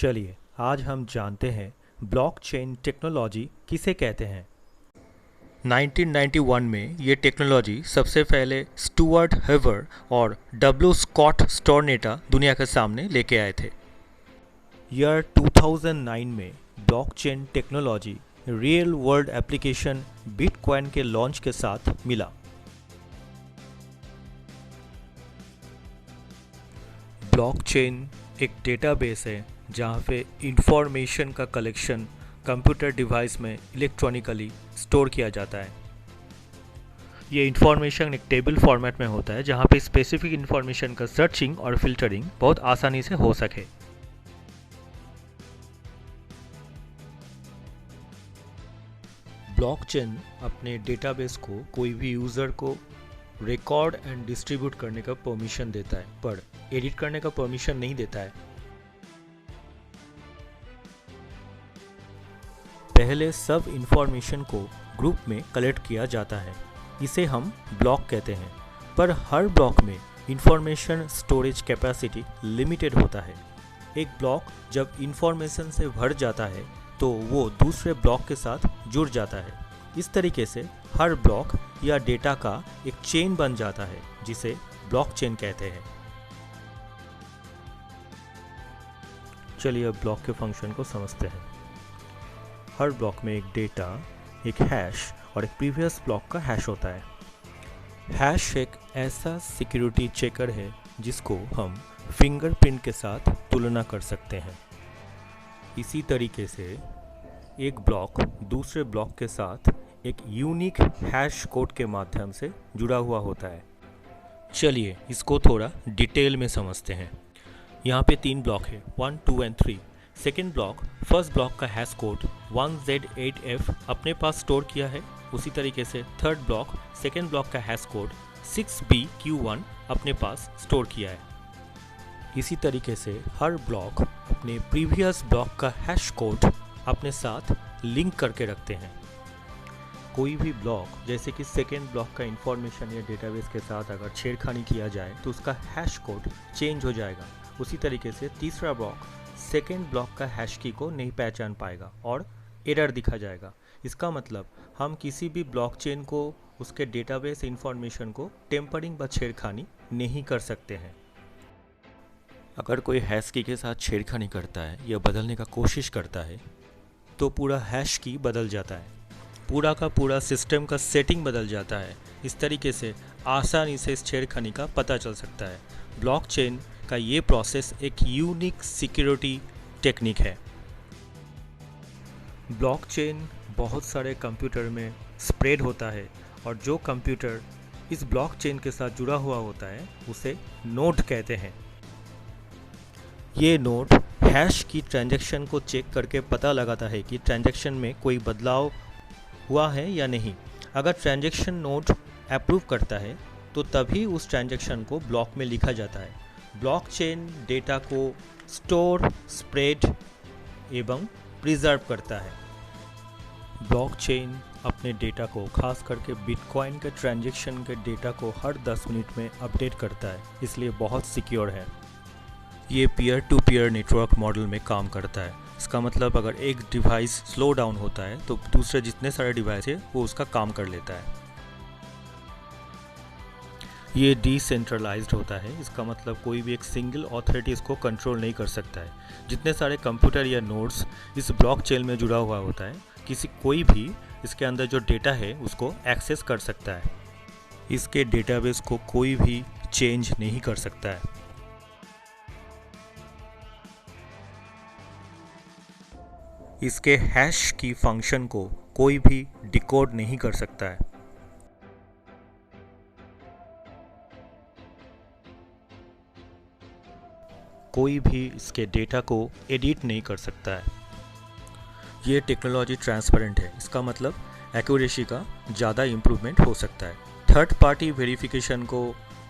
चलिए आज हम जानते हैं ब्लॉकचेन टेक्नोलॉजी किसे कहते हैं। 1991 में ये टेक्नोलॉजी सबसे पहले स्टुअर्ट हेवर और डब्ल्यू स्कॉट स्टोरनेटा दुनिया के सामने लेके आए थे। ईयर 2009 में blockchain technology real world application bitcoin के लॉन्च के साथ मिला। ब्लॉकचेन एक डेटाबेस है जहाँ पे इंफॉर्मेशन का कलेक्शन कंप्यूटर डिवाइस में इलेक्ट्रॉनिकली स्टोर किया जाता है। ये इंफॉर्मेशन एक टेबल फॉर्मेट में होता है जहाँ पे स्पेसिफिक इंफॉर्मेशन का सर्चिंग और फिल्टरिंग बहुत आसानी से हो सके। ब्लॉकचेन अपने डेटाबेस को कोई भी यूज़र को रिकॉर्ड एंड डिस्ट्रीब्यूट करने का परमिशन देता है, पर एडिट करने का परमिशन नहीं देता है। पहले सब इंफॉर्मेशन को ग्रुप में कलेक्ट किया जाता है, इसे हम ब्लॉक कहते हैं, पर हर ब्लॉक में इंफॉर्मेशन स्टोरेज कैपेसिटी लिमिटेड होता है। एक ब्लॉक जब इंफॉर्मेशन से भर जाता है तो वो दूसरे ब्लॉक के साथ जुड़ जाता है। इस तरीके से हर ब्लॉक या डेटा का एक चेन बन जाता है जिसे ब्लॉकचेन कहते हैं। चलिए अब ब्लॉक के फंक्शन को समझते हैं। हर ब्लॉक में एक डेटा, एक हैश और एक प्रीवियस ब्लॉक का हैश होता है। हैश एक ऐसा सिक्योरिटी चेकर है जिसको हम फिंगरप्रिंट के साथ तुलना कर सकते हैं। इसी तरीके से एक ब्लॉक दूसरे ब्लॉक के साथ एक यूनिक हैश कोड के माध्यम से जुड़ा हुआ होता है। चलिए इसको थोड़ा डिटेल में समझते हैं। यहाँ पे 3 ब्लॉक है, 1, 2 and 3। Second block first block का हैश कोड 1Z8F अपने पास स्टोर किया है। उसी तरीके से थर्ड ब्लॉक सेकेंड ब्लॉक का हैश कोड 6BQ1 अपने पास स्टोर किया है। इसी तरीके से हर ब्लॉक अपने प्रीवियस ब्लॉक का हैश कोड अपने साथ लिंक करके रखते हैं। कोई भी ब्लॉक जैसे कि सेकेंड ब्लॉक का इंफॉर्मेशन या डेटाबेस के साथ अगर छेड़खानी किया जाए तो उसका हैश कोड चेंज हो जाएगा। उसी तरीके से तीसरा ब्लॉक सेकेंड ब्लॉक का हैश की को नहीं पहचान पाएगा और एरर दिखा जाएगा। इसका मतलब हम किसी भी ब्लॉकचेन को उसके डेटाबेस इंफॉर्मेशन को टेम्परिंग व छेड़खानी नहीं कर सकते हैं। अगर कोई हैश की के साथ छेड़खानी करता है या बदलने का कोशिश करता है तो पूरा हैश की बदल जाता है, पूरा का पूरा सिस्टम का सेटिंग बदल जाता है। इस तरीके से आसानी से इस छेड़खानी का पता चल सकता है। ब्लॉकचेन का ये प्रोसेस एक यूनिक सिक्योरिटी टेक्निक है। ब्लॉकचेन बहुत सारे कंप्यूटर में स्प्रेड होता है और जो कंप्यूटर इस ब्लॉकचेन के साथ जुड़ा हुआ होता है उसे नोड कहते हैं। ये नोड हैश की ट्रांजैक्शन को चेक करके पता लगाता है कि ट्रांजैक्शन में कोई बदलाव हुआ है या नहीं। अगर ट्रांजैक्शन नोड अप्रूव करता है तो तभी उस ट्रांजैक्शन को ब्लॉक में लिखा जाता है। ब्लॉकचेन डेटा को स्टोर, स्प्रेड एवं प्रिजर्व करता है। ब्लॉकचेन अपने डेटा को खास करके बिटकॉइन के ट्रांजैक्शन के डेटा को हर 10 मिनट में अपडेट करता है, इसलिए बहुत सिक्योर है। ये peer to peer network model में काम करता है। इसका मतलब अगर एक डिवाइस स्लो डाउन होता है तो दूसरे जितने सारे डिवाइस है वो उसका काम कर लेता है। ये डिसेंट्रलाइज्ड होता है। इसका मतलब कोई भी एक सिंगल अथॉरिटी इसको कंट्रोल नहीं कर सकता है। जितने सारे कंप्यूटर या नोड्स इस ब्लॉकचेन में जुड़ा हुआ होता है, कोई भी इसके अंदर जो डेटा है उसको एक्सेस कर सकता है। इसके डेटाबेस को कोई भी चेंज नहीं कर सकता है। इसके हैश की फंक्शन को कोई भी डिकोड नहीं कर सकता है। कोई भी इसके डेटा को एडिट नहीं कर सकता है। ये टेक्नोलॉजी ट्रांसपेरेंट है। इसका मतलब एक्यूरेसी का ज़्यादा इम्प्रूवमेंट हो सकता है। थर्ड पार्टी वेरिफिकेशन को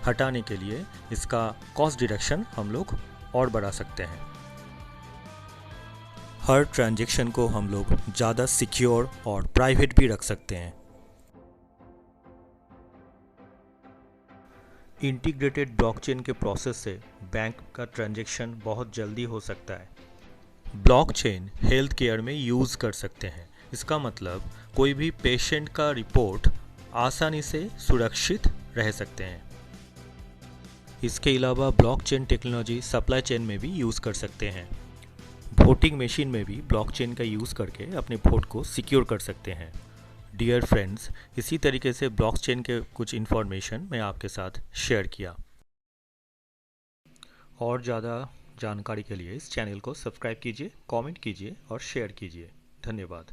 हटाने के लिए इसका कॉस्ट डिडक्शन हम लोग और बढ़ा सकते हैं। हर ट्रांजैक्शन को हम लोग ज़्यादा सिक्योर और प्राइवेट भी रख सकते हैं। इंटीग्रेटेड ब्लॉकचेन के प्रोसेस से बैंक का ट्रांजैक्शन बहुत जल्दी हो सकता है। ब्लॉकचेन हेल्थ केयर में यूज़ कर सकते हैं। इसका मतलब कोई भी पेशेंट का रिपोर्ट आसानी से सुरक्षित रह सकते हैं। इसके अलावा ब्लॉकचेन टेक्नोलॉजी सप्लाई चेन में भी यूज़ कर सकते हैं। वोटिंग मशीन में भी ब्लॉकचेन का यूज़ करके अपने वोट को सिक्योर कर सकते हैं। डियर फ्रेंड्स, इसी तरीके से ब्लॉकचेन के कुछ इन्फॉर्मेशन मैं आपके साथ शेयर किया। और ज़्यादा जानकारी के लिए इस चैनल को सब्सक्राइब कीजिए, कमेंट कीजिए और शेयर कीजिए। धन्यवाद।